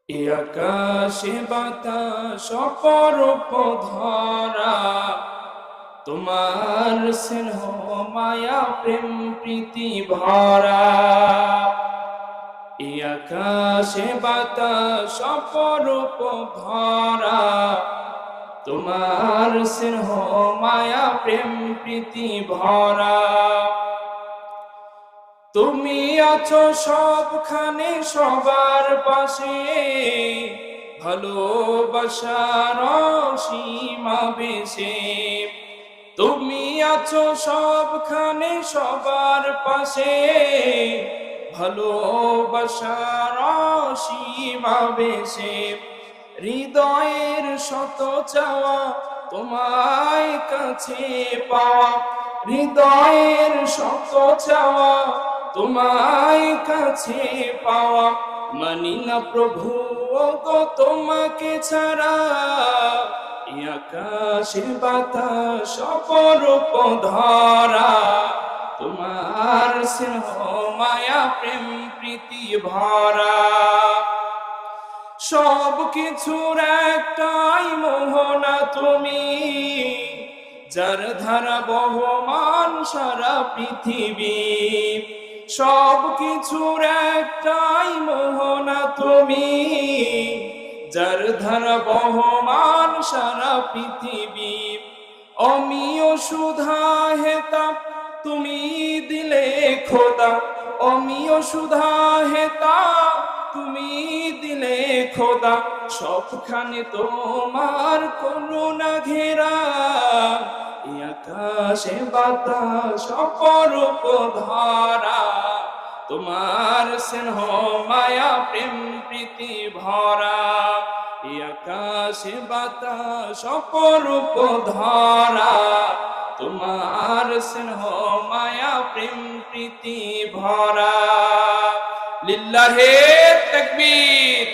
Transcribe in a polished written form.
এ আকাশে বাতাস অপরূপ ধরা, তোমার স্নেহ মায়া প্রেম প্রীতি ভরা। এ আকাশে বাতাস অপরূপ ধরা, তোমার স্নেহ মায়া প্রেম প্রীতি ভরা। তুমি আছো সবখানে সবার পাশে, ভালোবাসার সীমা বেশে। তুমি আছো সবখানে সবার পাশে, ভালোবাসার সীমা বেশে। হৃদয়ের শত চাওয়া তোমায় কাছে পাওয়া, হৃদয়ের শত চাওয়া তোমায় কাছে পাওয়া। মানি না প্রভু গো তোমাকে ছাড়া, এই আকাশে বাতাস অপরূপ ধরা, তোমার স্নেহ মায়া প্রেম প্রীতি ভরা। সব কিছুর একটাই মোহনা তুমি, যার ধারা বহমান সারা পৃথিবী। সব কিছুর একটাই মোহনা তুমি, যার ধারা বহমান সারা পৃথিবী। অমিয় সুধা হেতা তুমি দিলে খোদা, অমিয় সুধা হেতা তুমি দিলে খোদা। সবখানে তোমার করুণা ঘেরা, এই আকাশে বাতাস অপরূপ ধরা, তোমার স্নেহ মায়া প্রেম প্রীতি ভরা। এই আকাশে বাতাস অপরূপ ধরা, তোমার স্নেহ মায়া প্রেম প্রীতি ভরা। লিল্লাহে তাকবীর।